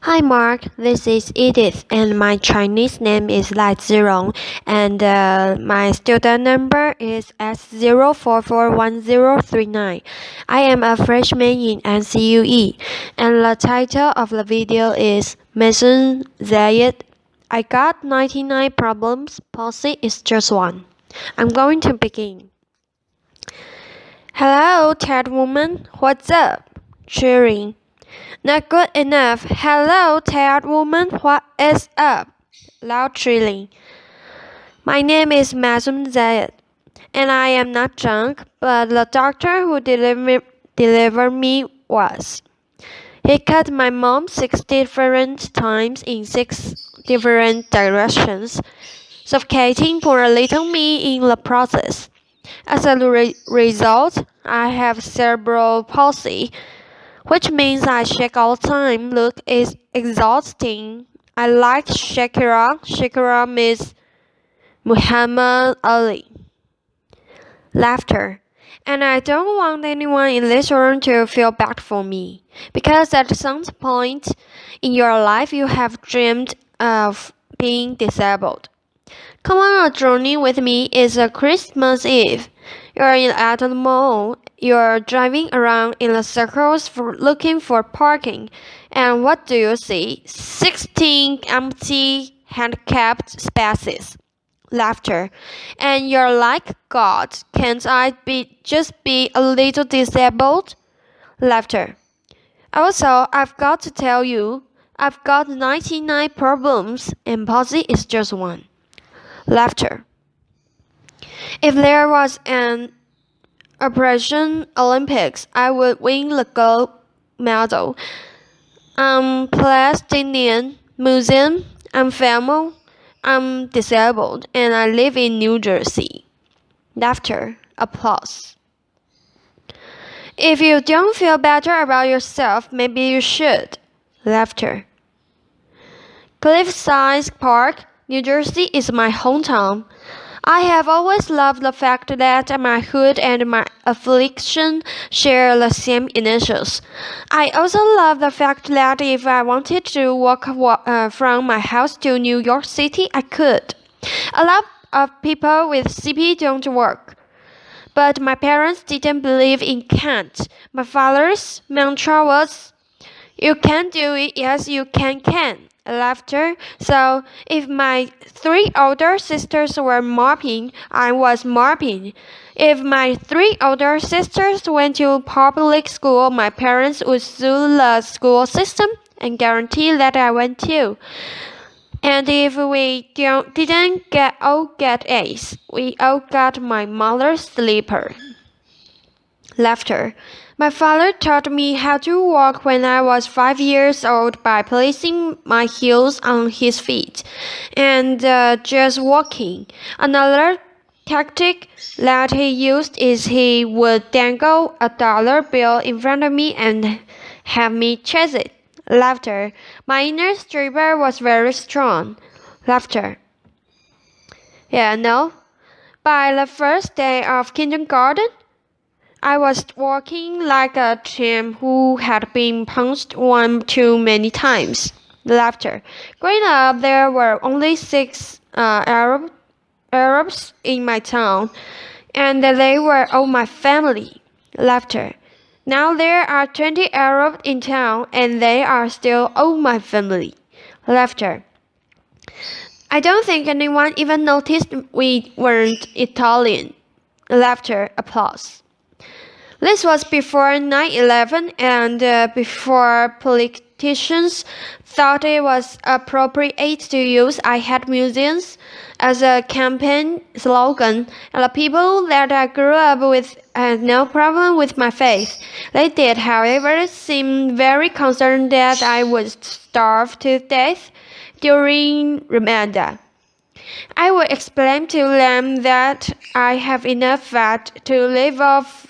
Hi Mark, this is Edith and my Chinese name is Lai Zirong and my student number is S0441039. I am a freshman in NCUE and the title of the video is Maysoon, Zayid. I got 99 problems, policy is just one. I'm going to begin. Hello, tired woman, what's up? Cheering. Not good enough. Hello, tired woman. What is up? Loud trilling. My name is Maysoon Zayid, and I am not drunk, but the doctor who delivered me was. He cut my mom 6 different times in 6 different directions, suffocating poor little me in the process. As a result, I have cerebral palsy, which means I shake all the time. Look, it's exhausting. I like Shakira. Shakira means Muhammad Ali. Laughter. And I don't want anyone in this room to feel bad for me, because at some point in your life you have dreamed of being disabled. Come on a journey with me. It's a Christmas Eve. You're at the mall. You're driving around in the circles looking for parking. And what do you see? 16 empty handicapped spaces. Laughter. And you're like, God, can't I just be a little disabled? Laughter. Also, I've got to tell you, I've got 99 problems and policy is just one. Laughter. If there was an Operation Olympics, I would win the gold medal. I'm Palestinian Muslim. I'm female. I'm disabled, and I live in New Jersey. Laughter. Applause. If you don't feel better about yourself, maybe you should. Laughter. Cliffside Park, New Jersey is my hometown. I have always loved the fact that my hood and my affliction share the same initials. I also love the fact that if I wanted to walk from my house to New York City, I could. A lot of people with CP don't work. But my parents didn't believe in can't. My father's mantra was, you can do it, yes, you can. Laughter. So if my 3 older sisters were mopping, I was mopping. If my 3 older sisters went to public school, my parents would sue the school system and guarantee that I went too. And if we didn't all get A's, we all got my mother's slipper. Laughter. My father taught me how to walk when I was 5 years old by placing my heels on his feet and just walking. Another tactic that he used is he would dangle a dollar bill in front of me and have me chase it. Laughter. My inner stripper was very strong. Laughter. Yeah, no. By the first day of kindergarten, I was walking like a champ who had been punched one too many times. Laughter. Growing up, there were only 6 Arabs in my town, and they were all my family. Laughter. Now there are 20 Arabs in town, and they are still all my family. Laughter. I don't think anyone even noticed we weren't Italian. Laughter. Applause. This was before 9/11 and before politicians thought it was appropriate to use I Hate Museums as a campaign slogan, and the people that I grew up with had no problem with my faith. They did, however, seem very concerned that I would starve to death during Ramadan. I would explain to them that I have enough fat to live off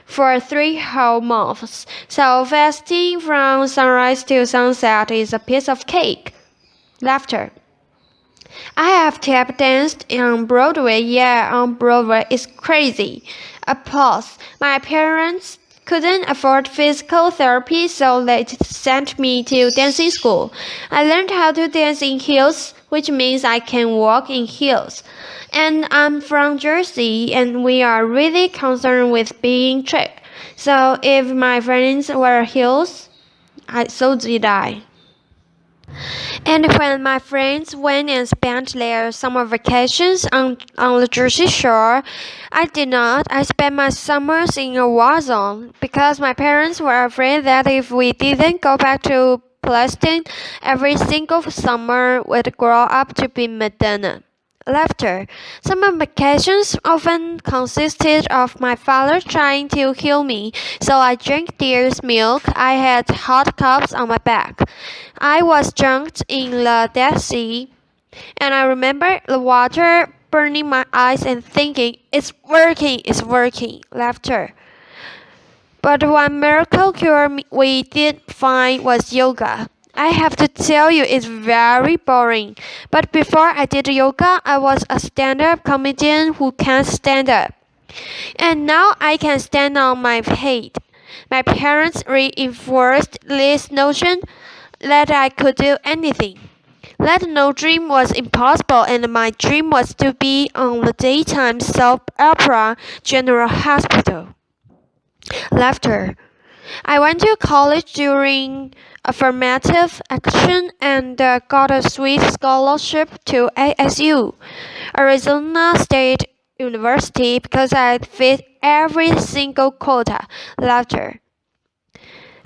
for 3 whole months, so fasting from sunrise to sunset is a piece of cake. Laughter. I have tap danced on Broadway. Yeah, on Broadway. It's crazy. Applause. My parents couldn't afford physical therapy, so they sent me to dancing school. I learned how to dance in heels, which means I can walk in heels. And I'm from Jersey, and we are really concerned with being tricked. So if my friends wear heels, so did I. And when my friends went and spent their summer vacations on the Jersey Shore, I did not. I spent my summers in a war zone because my parents were afraid that if we didn't go back to Palestine, every single summer would grow up to be Medina. Laughter. Summer vacations often consisted of my father trying to heal me, so I drank deer's milk. I had hot cups on my back. I was drunked in the Dead Sea, and I remember the water burning my eyes and thinking, it's working. Laughter. But one miracle cure we did find was yoga. I have to tell you, it's very boring. But before I did yoga, I was a stand-up comedian who can't stand up. And now I can stand on my head. My parents reinforced this notion that I could do anything. That no dream was impossible, and my dream was to be on the daytime soap opera General Hospital. Laughter. I went to college during affirmative action and got a sweet scholarship to ASU, Arizona State University, because I fit every single quota. Laughter.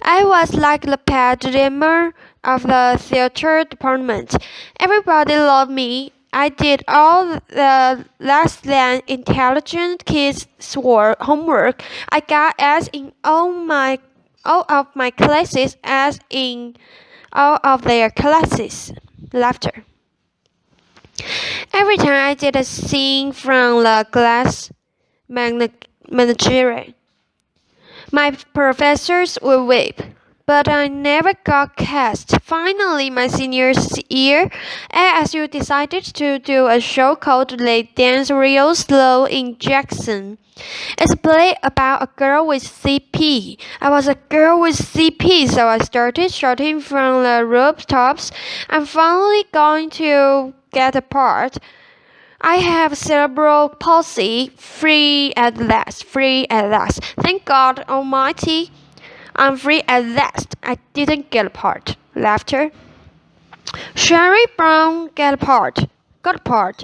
I was like the padeemmer of the theater department. Everybody loved me. I did all the less than intelligent kids' homework. I got A's in all of my classes as in all of their classes. Laughter. Every time I did a scene from the glass menagerie, my professors would weep, but I never got cast. Finally, my senior year, ASU decided to do a show called They Dance Real Slow in Jackson. It's a play about a girl with CP. I was a girl with CP, so I started shouting from the rooftops. I'm finally going to get a part. I have cerebral palsy. Free at last. Thank God Almighty, I'm free at last. I didn't get a part. Laughter. Sherry Brown got a part.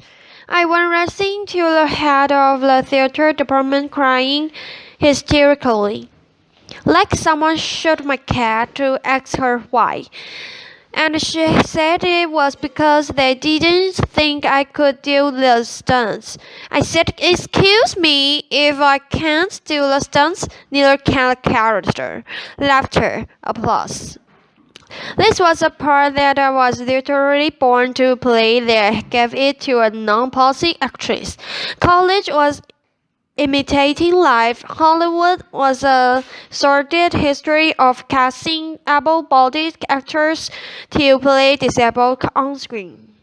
I went racing to the head of the theater department crying hysterically, like someone shot my cat, to ask her why. And she said it was because they didn't think I could do the stunts. I said, excuse me, if I can't do the stunts, neither can the character. Laughter, applause. This was a part that I was literally born to play. They gave it to a non-policy actress. College was imitating life. Hollywood was a sordid history of casting able-bodied actors to play disabled on screen.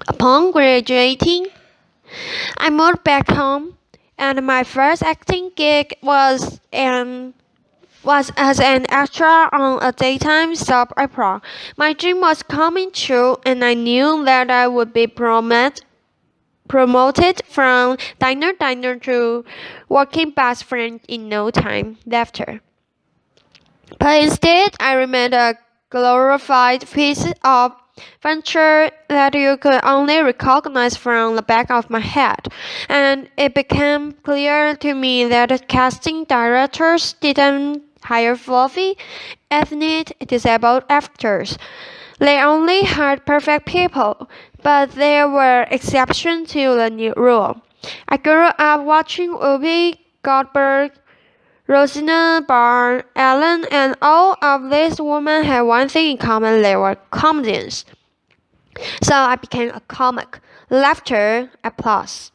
Upon graduating, I moved back home, and my first acting gig was as an extra on a daytime soap opera. My dream was coming true, and I knew that I would be promoted from diner to working best friend in no time. Laughter. But instead, I remained a glorified piece of furniture that you could only recognize from the back of my head, and it became clear to me that casting directors didn't hire fluffy, ethnic, disabled actors. They only hired perfect people, but there were exceptions to the new rule. I grew up watching Whoopi Goldberg, Roseanne Barr, Ellen, and all of these women had one thing in common: they were comedians. So I became a comic. Laughter, applause.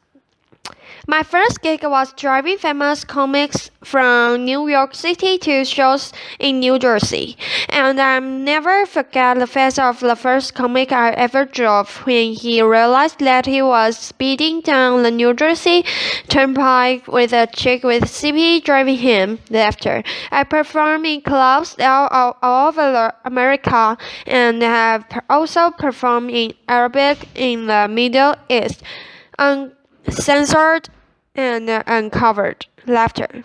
My first gig was driving famous comics from New York City to shows in New Jersey, and I'll never forget the face of the first comic I ever drove when he realized that he was speeding down the New Jersey Turnpike with a chick with CP driving him. Laughter. I performed in clubs all over America and have also performed in Arabic in the Middle East. Uncensored and uncovered. Laughter.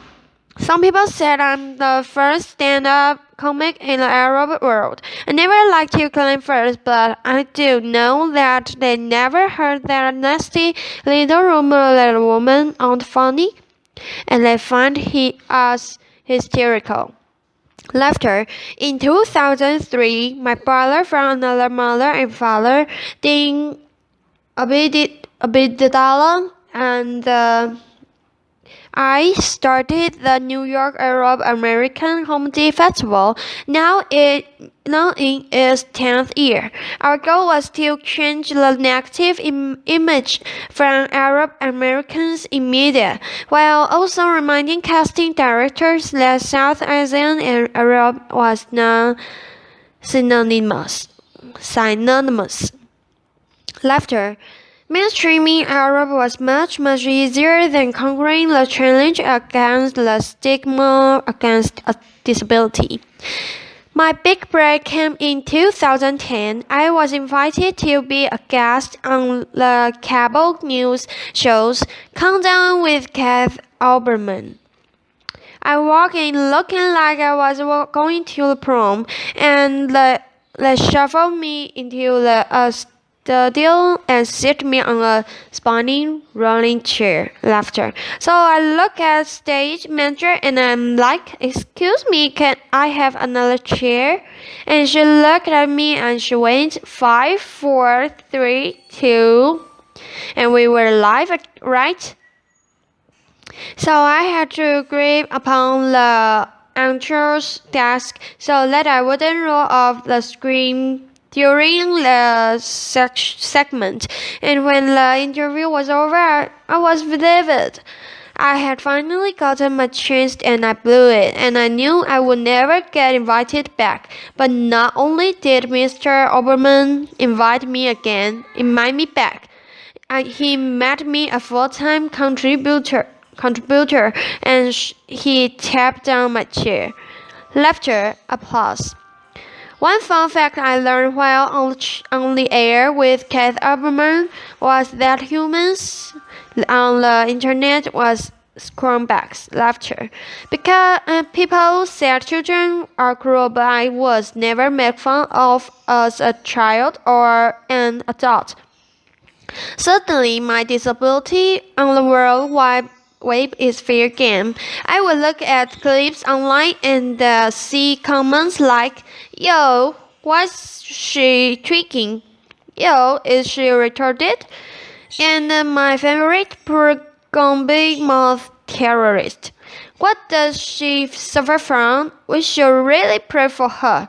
Some people said I'm the first stand-up comic in the Arab world. I never like to claim first, but I do know that they never heard that nasty little rumor that a woman aren't funny, and they find us hysterical. Laughter. In 2003, my brother from another mother and father, Ding Abidallah, and I started the New York Arab American Comedy Festival. Now in its 10th year. Our goal was to change the negative image from Arab Americans in media, while also reminding casting directors that South Asian and Arab was not synonymous. Laughter. Mainstreaming Arab was much easier than conquering the challenge against the stigma against a disability. My big break came in 2010. I was invited to be a guest on the cable news shows Countdown with Keith Olbermann. I walked in looking like I was going to the prom, and they shuffled me into the studio and sit me on a spinning rolling chair. Laughter. So I look at stage manager and I'm like, "Excuse me, can I have another chair?" And she looked at me and she went 5, 4, 3, 2, and we were live, right? So I had to grip upon the anchor's desk so that I wouldn't roll off the screen during the segment. And when the interview was over, I was livid. I had finally gotten my chance and I blew it, and I knew I would never get invited back. But not only did Mr. Oberman invite me back, he made me a full-time contributor, and he tapped down my chair. Laughter, applause. One fun fact I learned while on the air with Keith Olbermann was that humans on the internet was scumbags. Laughter. Because people said children are cruel, but I was never made fun of as a child or an adult. Suddenly, my disability on the World Wide Web is fair game. I would look at clips online and see comments like, "Yo, why's she tweaking? Yo, is she retarded?" And my favorite, poor Gombe moth terrorist. What does she suffer from? We should really pray for her.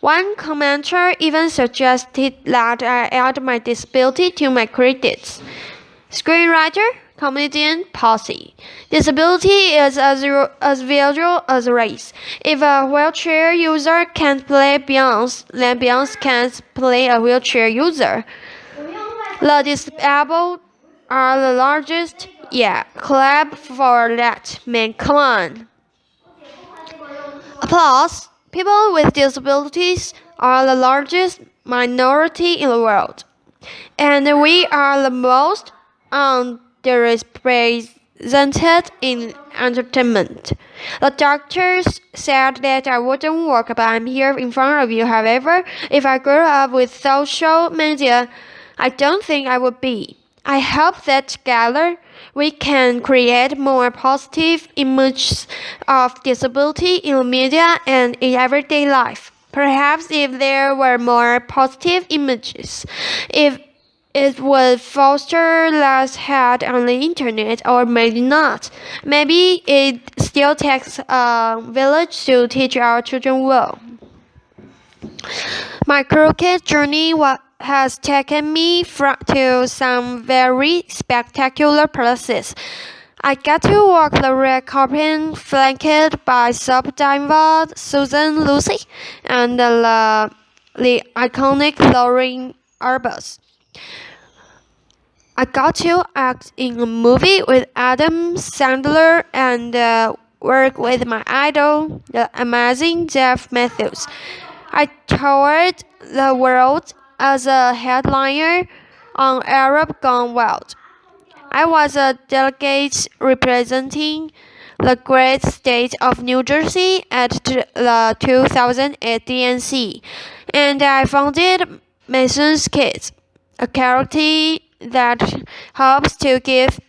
One commenter even suggested that I add my disability to my credits. Screenwriter, comedian, posse. Disability is as visual as race. If a wheelchair user can't play Beyonce, then Beyonce can't play a wheelchair user. The disabled are the largest. Yeah, clap for that, man. Come on. Applause. People with disabilities are the largest minority in the world, and we are the most underrepresented in entertainment. The doctors said that I wouldn't work, but I'm here in front of you. However, if I grew up with social media, I don't think I would be. I hope that together we can create more positive images of disability in media and in everyday life. Perhaps if there were more positive images, if it would foster less hate on the internet, or maybe not. Maybe it still takes a village to teach our children well. My cricket journey has taken me to some very spectacular places. I got to walk the red carpet flanked by Sub Diva, Susan Lucy, and the iconic Lauren Arbus. I got to act in a movie with Adam Sandler and work with my idol, the amazing Jeff Matthews. I toured the world as a headliner on Arab Gone Wild. I was a delegate representing the great state of New Jersey at the 2008 DNC, and I founded Maysoon's Kids, a charity that helps to give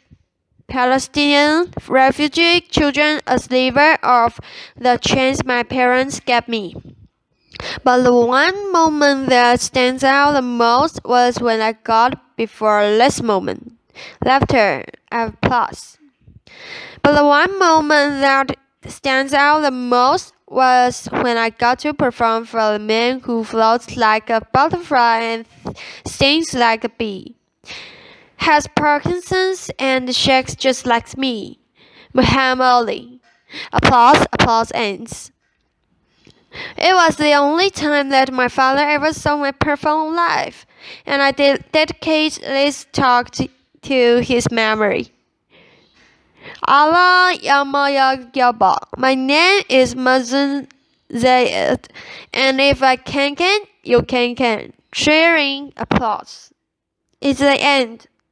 Palestinian refugee children a sliver of the chance my parents gave me. But the one moment that stands out the most was when I got before this moment. Laughter, applause. But the one moment that stands out the most was when I got to perform for the man who floats like a butterfly and stings like a bee, has Parkinson's and shakes just like me. Muhammad Ali. Applause, applause ends. It was the only time that my father ever saw me perform live, and I dedicate this talk to his memory. Allah Yaba. My name is Maysoon Zayid, and if I can, you can. Sharing applause. It's the end.